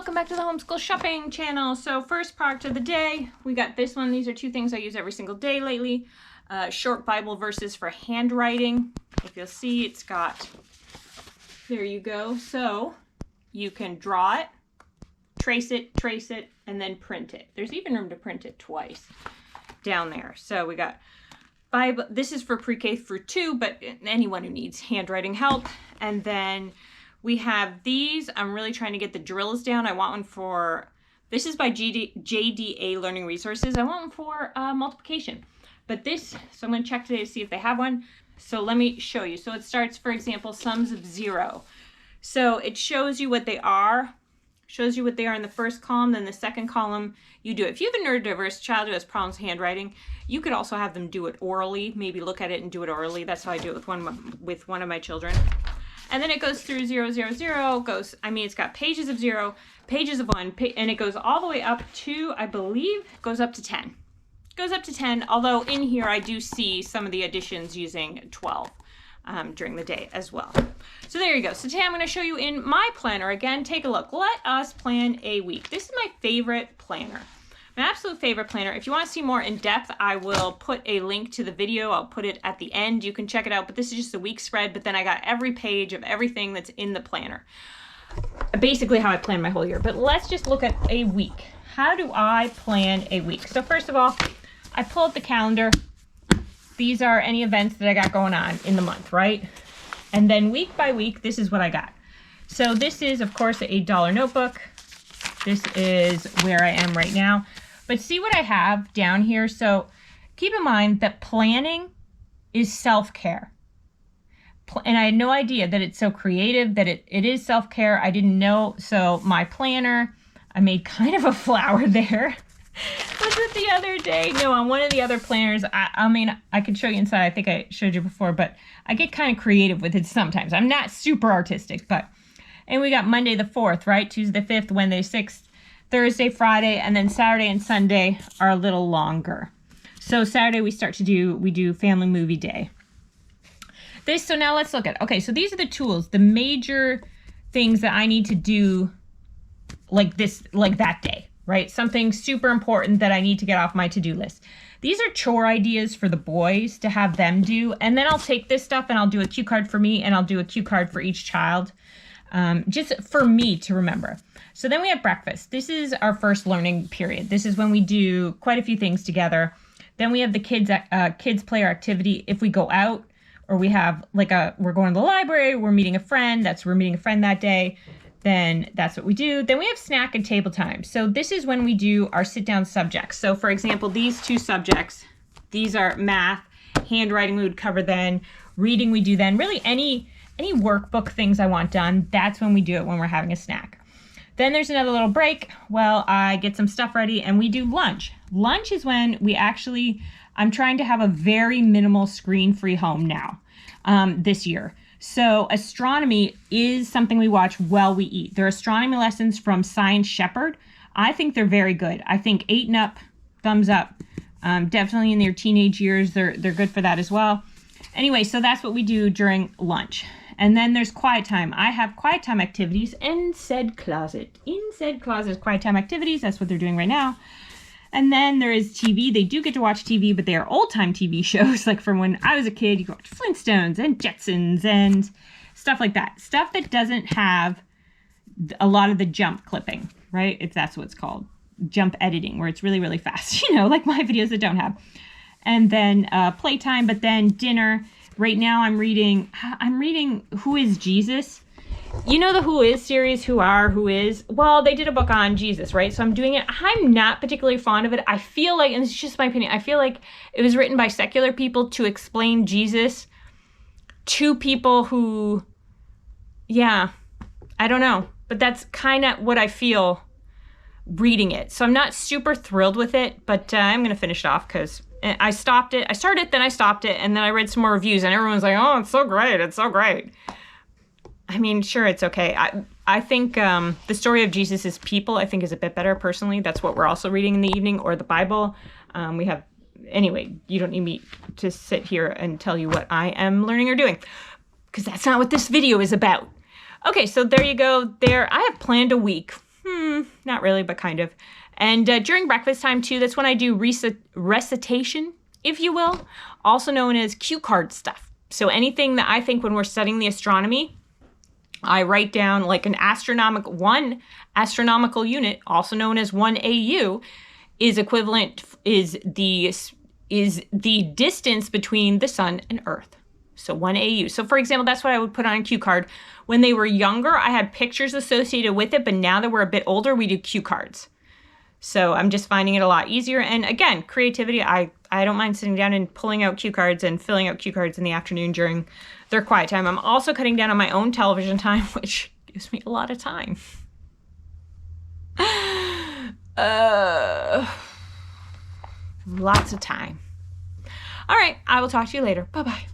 welcome back to the Homeschool Shopping channel. So first product of the day, we got this one. These are two things I use every single day lately. Short Bible verses for handwriting. If you'll see, it's got, there you go. So you can draw it, trace it, and then print it. There's even room to print it twice down there. So we got Bible. This is for pre-K through 2, but anyone who needs handwriting help. And then we have these. I'm really trying to get the drills down. I want one for, this is by JDA Learning Resources. I want one for multiplication. But this, so I'm going to check today to see if they have one. So let me show you. So it starts, for example, sums of 0. So it shows you what they are. Shows you what they are in the first column. Then the second column, you do it. If you have a neurodiverse child who has problems with handwriting, you could also have them do it orally. Maybe look at it and do it orally. That's how I do it with one of my children. And then it goes through 0, 0, 0, goes, I mean, it's got pages of 0, pages of 1, and it goes all the way up to, I believe, goes up to 10. Goes up to 10, although in here I do see some of the additions using 12 during the day as well. So there you go. So today I'm going to show you in my planner. Again, take a look. Let us plan a week. This is my favorite planner. My absolute favorite planner. If you want to see more in depth, I will put a link to the video. I'll put it at the end. You can check it out, but this is just a week spread, but then I got every page of everything that's in the planner. Basically how I plan my whole year, but let's just look at a week. How do I plan a week? So first of all, I pull up the calendar. These are any events that I got going on in the month, right? And then week by week, this is what I got. So this is, of course, a dollar notebook. This is where I am right now. But see what I have down here? So keep in mind that planning is self-care. And I had no idea that it's so creative, that it is self-care. I didn't know. So my planner, I made kind of a flower there. Was it the other day? No, on one of the other planners, I mean, I could show you inside. I think I showed you before, but I get kind of creative with it sometimes. I'm not super artistic, but, and we got Monday the 4th, right? Tuesday the 5th, Wednesday 6th, Thursday, Friday, and then Saturday and Sunday are a little longer. So Saturday we do family movie day. So now let's look at, okay, so these are the tools, the major things that I need to do like this, like that day, right? Something super important that I need to get off my to-do list. These are chore ideas for the boys to have them do. And then I'll take this stuff and I'll do a cue card for me and I'll do a cue card for each child. Just for me to remember. So then we have breakfast. This is our first learning period. This is when we do quite a few things together. Then we have the kids play or activity. If we go out or we have like we're going to the library, we're meeting a friend, we're meeting a friend that day, then that's what we do. Then we have snack and table time. So this is when we do our sit down subjects. So for example, these two subjects, these are math, handwriting we would cover then, reading we do then, really any workbook things I want done, that's when we do it, when we're having a snack. Then there's another little break. Well, I get some stuff ready and we do lunch. Lunch is when I'm trying to have a very minimal screen-free home now, this year. So astronomy is something we watch while we eat. There are astronomy lessons from Science Shepherd. I think they're very good. I think 8 and up, thumbs up. Definitely in their teenage years, they're good for that as well. Anyway, so that's what we do during lunch. And then there's quiet time. I have quiet time activities in said closet. In said closet, quiet time activities. That's what they're doing right now. And then there is TV. They do get to watch TV, but they are old-time TV shows. Like from when I was a kid, you could watch Flintstones and Jetsons and stuff like that. Stuff that doesn't have a lot of the jump clipping, right? If that's what it's called. Jump editing, where it's really, really fast. You know, like my videos that don't have. And then playtime, but then dinner. Right now I'm reading Who is Jesus? You know the Who Is series, Who Are, Who Is? Well, they did a book on Jesus, right? So I'm doing it. I'm not particularly fond of it. I feel like, and it's just my opinion, I feel like it was written by secular people to explain Jesus to people who, yeah, I don't know. But that's kind of what I feel reading it. So I'm not super thrilled with it, but I'm going to finish it off because I stopped it. I started it, then I stopped it, and then I read some more reviews, and everyone's like, oh, it's so great. It's so great. I mean, sure, it's okay. I think the story of Jesus' people, I think, is a bit better, personally. That's what we're also reading in the evening, or the Bible. Anyway, you don't need me to sit here and tell you what I am learning or doing, because that's not what this video is about. Okay, so there you go. I have planned a week. Not really, but kind of. And during breakfast time too, that's when I do recitation, if you will, also known as cue card stuff. So anything that I think when we're studying the astronomy, I write down like one astronomical unit, also known as 1 AU, is the distance between the sun and Earth. So 1 AU. So for example, that's what I would put on a cue card. When they were younger, I had pictures associated with it, but now that we're a bit older, we do cue cards. So I'm just finding it a lot easier. And again, creativity, I don't mind sitting down and pulling out cue cards and filling out cue cards in the afternoon during their quiet time. I'm also cutting down on my own television time, which gives me a lot of time. Lots of time. All right, I will talk to you later. Bye-bye.